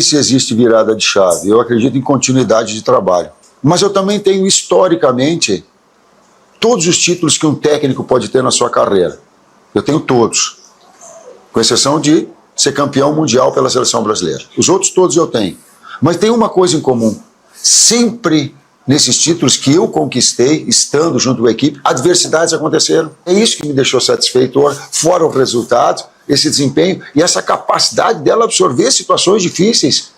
Se existe virada de chave, eu acredito em continuidade de trabalho. Mas eu também tenho, historicamente, todos os títulos que um técnico pode ter na sua carreira. Eu tenho todos, com exceção de ser campeão mundial pela seleção brasileira. Os outros todos eu tenho. Mas tem uma coisa em comum. Sempre nesses títulos que eu conquistei, estando junto com a equipe, adversidades aconteceram. É isso que me deixou satisfeito, fora o resultado, esse desempenho e essa capacidade dela absorver situações difíceis.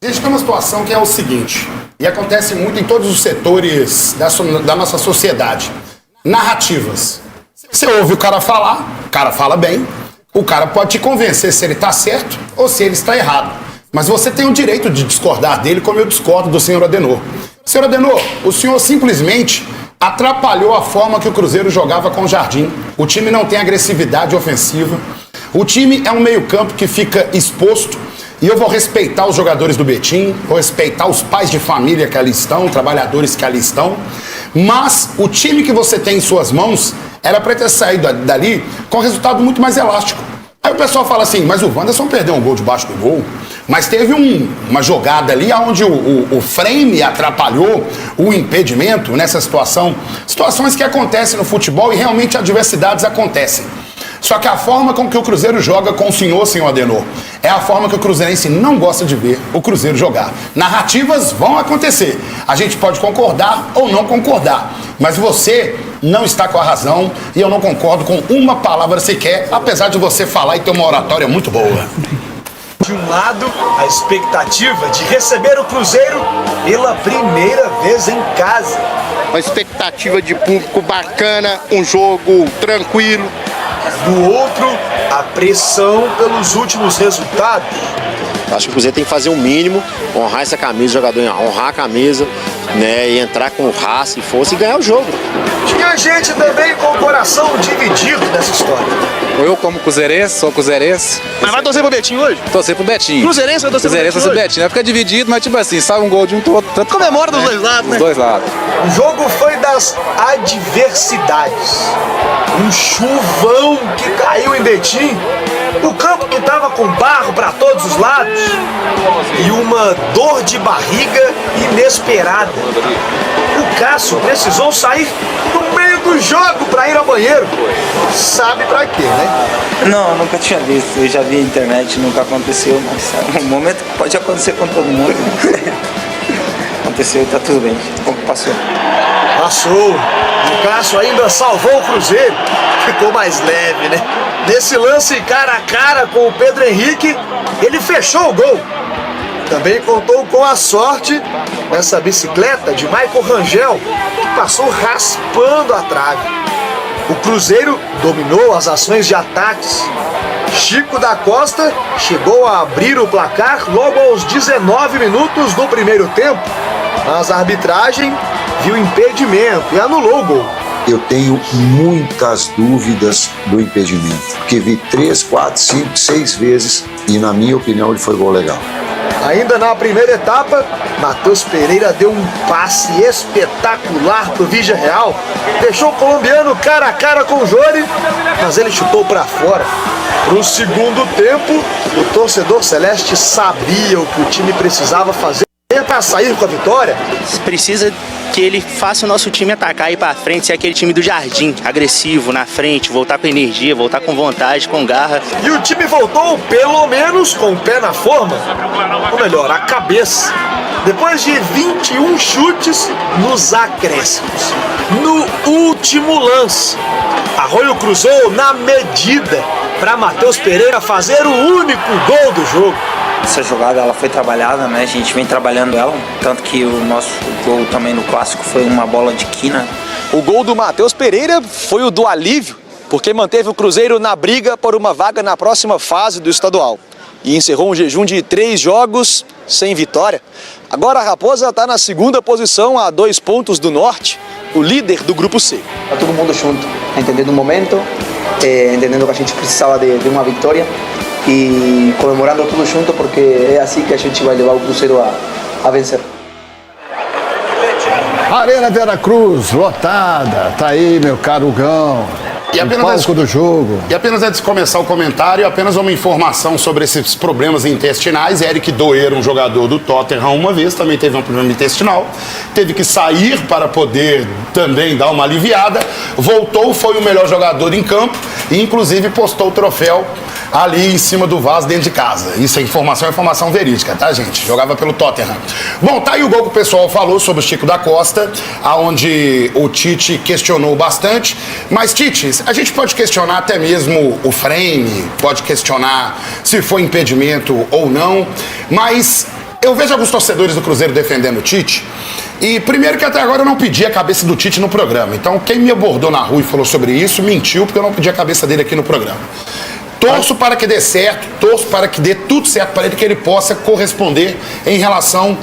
A gente tem uma situação que é o seguinte, e acontece muito em todos os setores da nossa sociedade. Narrativas. Você ouve o cara fala bem, o cara pode te convencer se ele está certo ou se ele está errado. Mas você tem o direito de discordar dele, como eu discordo do senhor Adenor. Senhor Adenor, o senhor simplesmente atrapalhou a forma que o Cruzeiro jogava com o Jardim. O time não tem agressividade ofensiva. O time é um meio-campo que fica exposto. E eu vou respeitar os jogadores do Betim, vou respeitar os pais de família que ali estão, trabalhadores que ali estão. Mas o time que você tem em suas mãos era para ter saído dali com um resultado muito mais elástico. Aí o pessoal fala assim, mas o Wanderson perdeu um gol debaixo do gol. Mas teve uma jogada ali onde o frame atrapalhou o impedimento nessa situação. Situações que acontecem no futebol e realmente adversidades acontecem. Só que a forma com que o Cruzeiro joga com o senhor Adenor, é a forma que o cruzeirense não gosta de ver o Cruzeiro jogar. Narrativas vão acontecer. A gente pode concordar ou não concordar. Mas você não está com a razão e eu não concordo com uma palavra sequer, apesar de você falar e ter uma oratória muito boa. De um lado, a expectativa de receber o Cruzeiro pela primeira vez em casa. Uma expectativa de público bacana, um jogo tranquilo. Do outro, a pressão pelos últimos resultados. Acho que o Cruzeiro tem que fazer o mínimo, honrar essa camisa, o jogador honrar a camisa, né, e entrar com raça e força e ganhar o jogo. Tinha gente também com o coração dividido nessa história. Eu, como cruzeirense, sou cruzeirense. Mas vai torcer pro Betinho hoje? Torcer pro Betinho. Cruzeirense vai torcer pro Betinho Cruzeirense vai Betinho. Vai ficar dividido, mas tipo assim, sai um gol de um todo. Tanto comemora dos dois lados, né? Dos dois lados. O jogo foi das adversidades. Um chuvão que caiu em Betim. O campo que estava com barro para todos os lados. E uma dor de barriga inesperada. O Cássio precisou sair no meio do jogo para ir ao banheiro. Sabe pra quê, né? Não, nunca tinha visto. Eu já vi na internet, nunca aconteceu, mas é um momento que pode acontecer com todo mundo. Aconteceu e tá tudo bem. Como passou? Passou. O Cássio ainda salvou o Cruzeiro. Ficou mais leve, né? Nesse lance cara a cara com o Pedro Henrique, ele fechou o gol. Também contou com a sorte nessa bicicleta de Michael Rangel, que passou raspando a trave. O Cruzeiro dominou as ações de ataques. Chico da Costa chegou a abrir o placar logo aos 19 minutos do primeiro tempo, mas a arbitragem viu impedimento e anulou o gol. Eu tenho muitas dúvidas do impedimento, porque vi 3, 4, 5, 6 vezes e, na minha opinião, ele foi gol legal. Ainda na primeira etapa, Matheus Pereira deu um passe espetacular pro Vigia Real, deixou o colombiano cara a cara com o Jori, mas ele chutou para fora. Pro segundo tempo, o torcedor celeste sabia o que o time precisava fazer para sair com a vitória. Precisa que ele faça o nosso time atacar e ir pra frente, ser aquele time do Jardim, agressivo, na frente, voltar com energia, voltar com vontade, com garra. E o time voltou, pelo menos, com o pé na forma, ou melhor, a cabeça. Depois de 21 chutes nos acréscimos. No último lance, Arroio cruzou na medida para Matheus Pereira fazer o único gol do jogo. Essa jogada ela foi trabalhada, né? A gente vem trabalhando ela, tanto que o nosso gol também no clássico foi uma bola de quina. O gol do Matheus Pereira foi o do alívio, porque manteve o Cruzeiro na briga por uma vaga na próxima fase do estadual. E encerrou um jejum de 3 jogos sem vitória. Agora a Raposa está na segunda posição, a 2 pontos do Norte, o líder do Grupo C. Está todo mundo junto, entendendo o momento, entendendo que a gente precisava de uma vitória e comemorando tudo junto, porque é assim que a gente vai levar o Cruzeiro a vencer. Arena Veracruz, lotada. Tá aí, meu caro Gão. o palco do jogo. E apenas antes de começar o comentário, apenas uma informação sobre esses problemas intestinais. Eric Doer, um jogador do Tottenham, uma vez também teve um problema intestinal, teve que sair para poder também dar uma aliviada, voltou, foi o melhor jogador em campo e inclusive postou o troféu ali em cima do vaso dentro de casa. Isso é informação verídica, tá, gente? Jogava pelo Tottenham. Bom, tá aí o gol que o pessoal falou sobre o Chico da Costa, aonde o Tite questionou bastante. Mas, Tite, a gente pode questionar até mesmo o frame, pode questionar se foi impedimento ou não, mas eu vejo alguns torcedores do Cruzeiro defendendo o Tite. E primeiro que até agora eu não pedi a cabeça do Tite no programa. Então quem me abordou na rua e falou sobre isso mentiu, porque eu não pedi a cabeça dele aqui no programa. Torço para que dê certo, torço para que dê tudo certo para ele, que ele possa corresponder em relação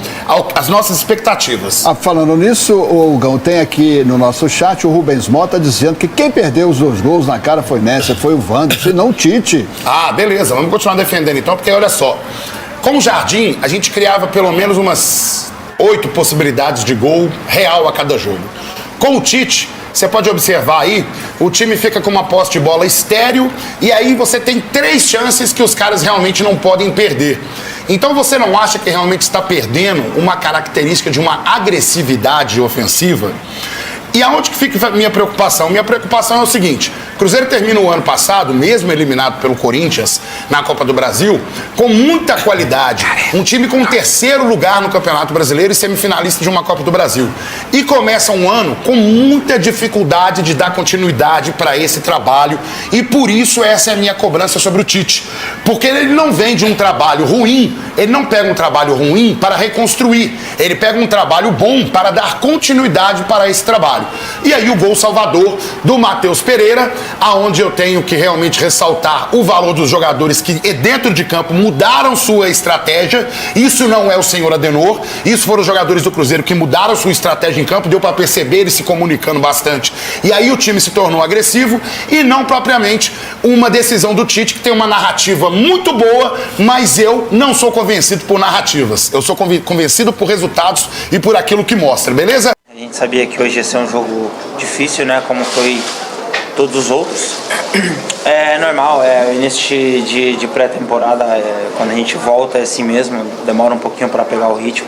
às nossas expectativas. Falando nisso, o Gão, tem aqui no nosso chat o Rubens Mota dizendo que quem perdeu os 2 gols na cara foi Messi, foi o Wanderson, não o Tite. Ah, beleza, vamos continuar defendendo então, porque olha só, com o Jardim, a gente criava pelo menos umas 8 possibilidades de gol real a cada jogo. Com o Tite, você pode observar aí, o time fica com uma posse de bola estéril e aí você tem 3 chances que os caras realmente não podem perder. Então você não acha que realmente está perdendo uma característica de uma agressividade ofensiva? E aonde que fica a minha preocupação? Minha preocupação é o seguinte: o Cruzeiro termina o ano passado, mesmo eliminado pelo Corinthians na Copa do Brasil, com muita qualidade. Um time com o 3º lugar no Campeonato Brasileiro e semifinalista de uma Copa do Brasil. E começa um ano com muita dificuldade de dar continuidade para esse trabalho. E por isso essa é a minha cobrança sobre o Tite. Porque ele não vem de um trabalho ruim, ele não pega um trabalho ruim para reconstruir. Ele pega um trabalho bom para dar continuidade para esse trabalho. E aí o gol salvador do Matheus Pereira, aonde eu tenho que realmente ressaltar o valor dos jogadores que dentro de campo mudaram sua estratégia. Isso não é o senhor Adenor, isso foram os jogadores do Cruzeiro que mudaram sua estratégia em campo, deu para perceber eles se comunicando bastante. E aí o time se tornou agressivo e não propriamente uma decisão do Tite, que tem uma narrativa muito boa, mas eu não sou convencido por narrativas. Eu sou convencido por resultados e por aquilo que mostra, beleza? A gente sabia que hoje ia ser um jogo difícil, né? Como foi todos os outros. É normal, início de pré-temporada, quando a gente volta é assim mesmo, demora um pouquinho para pegar o ritmo.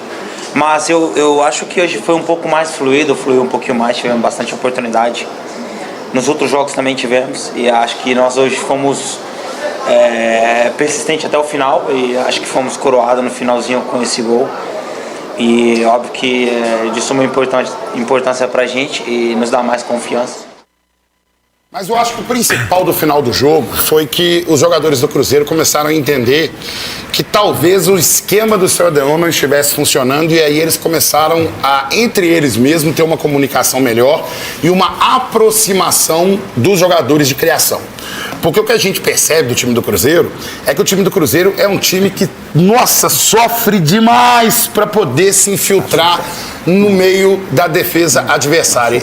Mas eu acho que hoje foi um pouco mais fluiu um pouquinho mais, tivemos bastante oportunidade. Nos outros jogos também tivemos, e acho que nós hoje fomos persistentes até o final, e acho que fomos coroados no finalzinho com esse gol. E óbvio que é de suma importância pra gente e nos dá mais confiança. Mas eu acho que o principal do final do jogo foi que os jogadores do Cruzeiro começaram a entender que talvez o esquema do seu Adenor não estivesse funcionando, e aí eles começaram a, entre eles mesmos, ter uma comunicação melhor e uma aproximação dos jogadores de criação. Porque o que a gente percebe do time do Cruzeiro é que o time do Cruzeiro é um time que, nossa, sofre demais para poder se infiltrar no meio da defesa adversária.